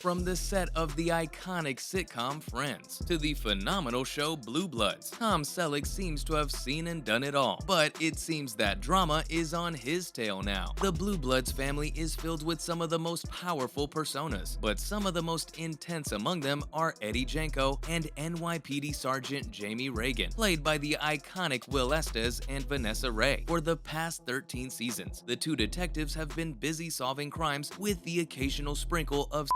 From the set of the iconic sitcom Friends to the phenomenal show Blue Bloods, Tom Selleck seems to have seen and done it all. But it seems that drama is on his tail now. The Blue Bloods family is filled with some of the most powerful personas, but some of the most intense among them are Eddie Janko and NYPD Sergeant Jamie Reagan, played by the iconic Will Estes and Vanessa Ray. For the past 13 seasons, the two detectives have been busy solving crimes with the occasional sprinkle of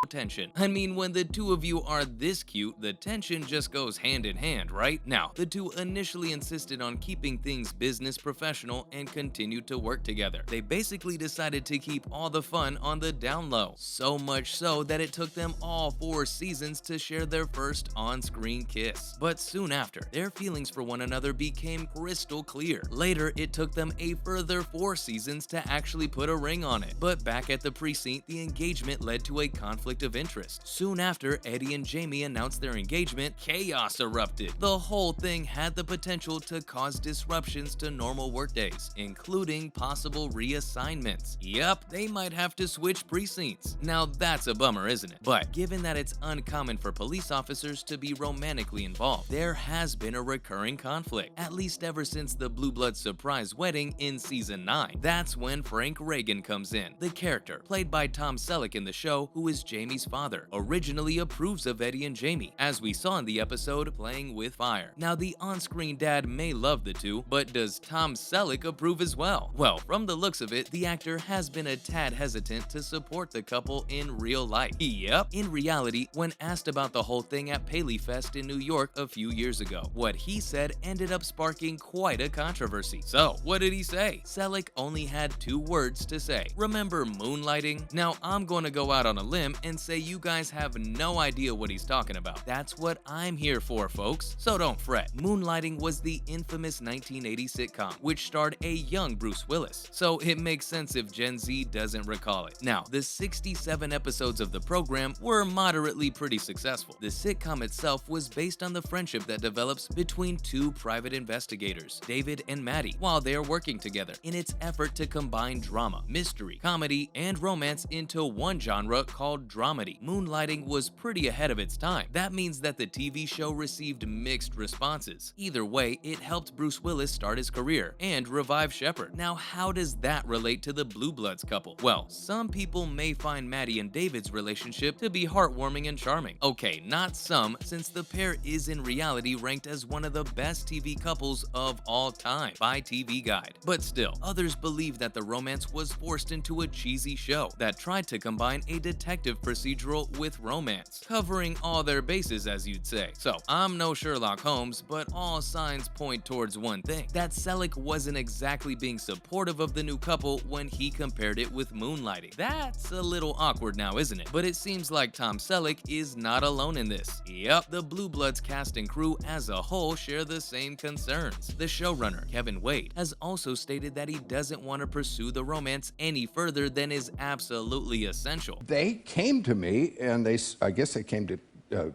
tension. I mean, when the two of you are this cute, the tension just goes hand in hand, right? Now, the two initially insisted on keeping things business professional and continued to work together. They basically decided to keep all the fun on the down low, so much so that it took them all 4 seasons to share their first on-screen kiss. But soon after, their feelings for one another became crystal clear. Later, it took them a further 4 seasons to actually put a ring on it. But back at the precinct, the engagement led to a conflict of interest. Soon after Eddie and Jamie announced their engagement, chaos erupted. The whole thing had the potential to cause disruptions to normal workdays, including possible reassignments. Yup, they might have to switch precincts. Now that's a bummer, isn't it? But given that it's uncommon for police officers to be romantically involved, there has been a recurring conflict, at least ever since the Blue Blood surprise wedding in season 9. That's when Frank Reagan comes in. The character, played by Tom Selleck in the show, who is Jamie's father, originally approves of Eddie and Jamie, as we saw in the episode Playing with Fire. Now, the on-screen dad may love the two, but does Tom Selleck approve as well? Well, from the looks of it, the actor has been a tad hesitant to support the couple in real life. Yep. In reality, when asked about the whole thing at Paley Fest in New York a few years ago, what he said ended up sparking quite a controversy. So, what did he say? Selleck only had 2 words to say. Remember moonlighting? Now, I'm going to go out on a limb and say you guys have no idea what he's talking about. That's what I'm here for, folks, so don't fret. Moonlighting was the infamous 1980 sitcom, which starred a young Bruce Willis, so it makes sense if Gen Z doesn't recall it. Now, the 67 episodes of the program were moderately pretty successful. The sitcom itself was based on the friendship that develops between 2 private investigators, David and Maddie, while they are working together in its effort to combine drama, mystery, comedy, and romance into one genre called dramedy. Moonlighting was pretty ahead of its time. That means that the TV show received mixed responses. Either way, it helped Bruce Willis start his career and revive Shepard. Now, how does that relate to the Blue Bloods couple? Well, some people may find Maddie and David's relationship to be heartwarming and charming. Okay, not some, since the pair is in reality ranked as one of the best TV couples of all time by TV Guide. But still, others believe that the romance was forced into a cheesy show that tried to combine a detective procedural with romance, covering all their bases, as you'd say. So, I'm no Sherlock Holmes, but all signs point towards one thing: that Selleck wasn't exactly being supportive of the new couple when he compared it with Moonlighting. That's a little awkward now, isn't it? But it seems like Tom Selleck is not alone in this. Yep, the Blue Bloods cast and crew as a whole share the same concerns. The showrunner, Kevin Wade, has also stated that he doesn't want to pursue the romance any further than is absolutely essential. They came to me, and I guess they came to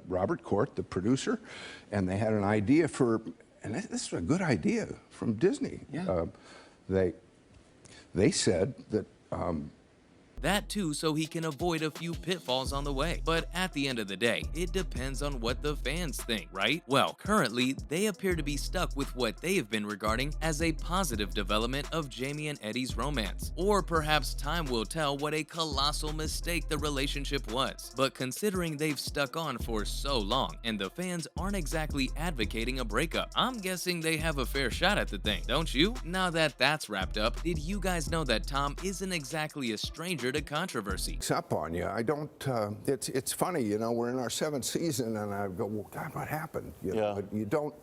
Robert Court, the producer, and they had an idea for, and this was a good idea from Disney. Yeah. They said that That too, so he can avoid a few pitfalls on the way. But at the end of the day, it depends on what the fans think, right? Well, currently, they appear to be stuck with what they have been regarding as a positive development of Jamie and Eddie's romance. Or perhaps time will tell what a colossal mistake the relationship was. But considering they've stuck on for so long, and the fans aren't exactly advocating a breakup, I'm guessing they have a fair shot at the thing, don't you? Now that that's wrapped up, did you guys know that Tom isn't exactly a stranger to controversy? it's up on you. I don't, it's funny, you know, we're in our 7th season, and I go, well, God, what happened? You know, but you don't,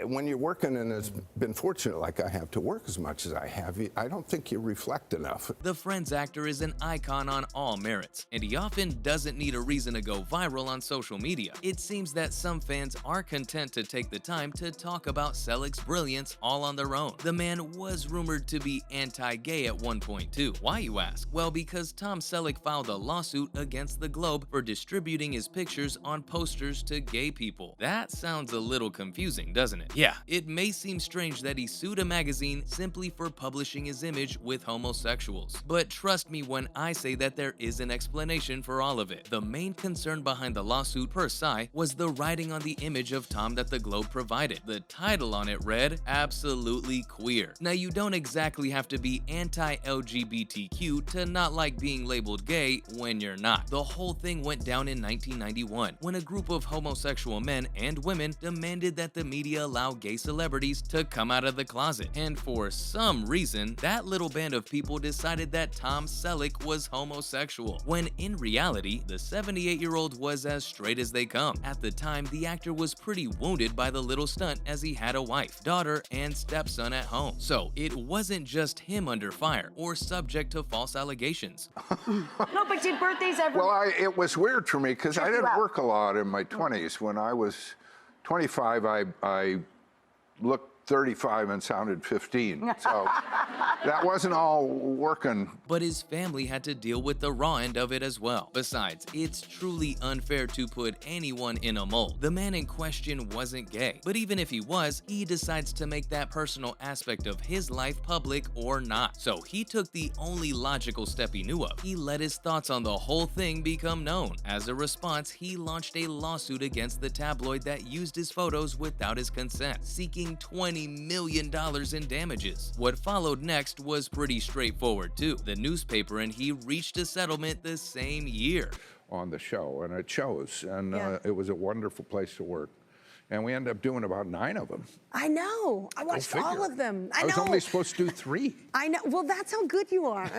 when you're working and has been fortunate like I have to work as much as I have, I don't think you reflect enough. The Friends actor is an icon on all merits, and he often doesn't need a reason to go viral on social media. It seems that some fans are content to take the time to talk about Selleck's brilliance all on their own. The man was rumored to be anti-gay at one point too. Why, you ask? Well, because Tom Selleck filed a lawsuit against the Globe for distributing his pictures on posters to gay people. That sounds a little confusing. confusing, doesn't it? Yeah, it may seem strange that he sued a magazine simply for publishing his image with homosexuals. But trust me when I say that there is an explanation for all of it. The main concern behind the lawsuit per se was the writing on the image of Tom that the Globe provided. The title on it read, "Absolutely Queer." Now, you don't exactly have to be anti-LGBTQ to not like being labeled gay when you're not. The whole thing went down in 1991 when a group of homosexual men and women demanded that the media allow gay celebrities to come out of the closet. And for some reason, that little band of people decided that Tom Selleck was homosexual, when in reality, the 78-year-old was as straight as they come. At the time, the actor was pretty wounded by the little stunt as he had a wife, daughter, and stepson at home. So it wasn't just him under fire or subject to false allegations. No, but did birthdays ever... Well, it was weird for me because I didn't work a lot in my 20s. When I was 25, I looked 35 and sounded 15. So that wasn't all working. But his family had to deal with the raw end of it as well. Besides, it's truly unfair to put anyone in a mold. The man in question wasn't gay, but even if he was, he decides to make that personal aspect of his life public or not. So he took the only logical step he knew of. He let his thoughts on the whole thing become known. As a response, he launched a lawsuit against the tabloid that used his photos without his consent, seeking $20 million in damages. What followed next was pretty straightforward too. The newspaper and he reached a settlement the same year. On the show, and it shows, and it was a wonderful place to work. And we ended up doing about 9 of them. I know. I watched all of them. I know. I was only supposed to do 3. I know. Well, that's how good you are.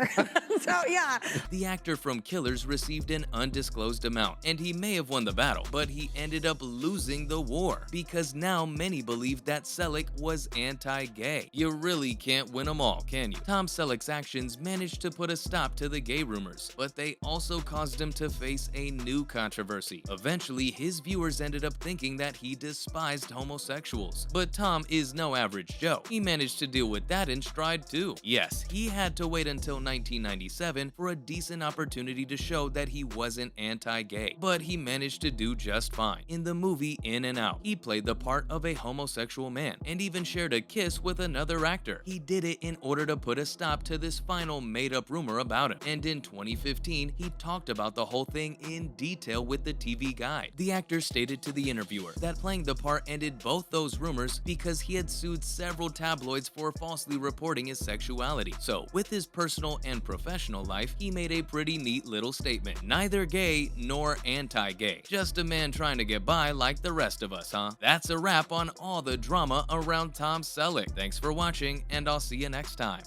So, yeah. The actor from Killers received an undisclosed amount, and he may have won the battle, but he ended up losing the war, because now many believe that Selleck was anti-gay. You really can't win them all, can you? Tom Selleck's actions managed to put a stop to the gay rumors, but they also caused him to face a new controversy. Eventually, his viewers ended up thinking that he despised homosexuals. But Tom is no average Joe. He managed to deal with that in stride too. Yes, he had to wait until 1997 for a decent opportunity to show that he wasn't anti-gay, but he managed to do just fine. In the movie In and Out, he played the part of a homosexual man and even shared a kiss with another actor. He did it in order to put a stop to this final made-up rumor about him. And in 2015, he talked about the whole thing in detail with the TV Guide. The actor stated to the interviewer that playing the part ended both those rumors because he had sued several tabloids for falsely reporting his sexuality. So, with his personal and professional life, he made a pretty neat little statement. Neither gay nor anti-gay. Just a man trying to get by like the rest of us, huh? That's a wrap on all the drama around Tom Selleck. Thanks for watching, and I'll see you next time.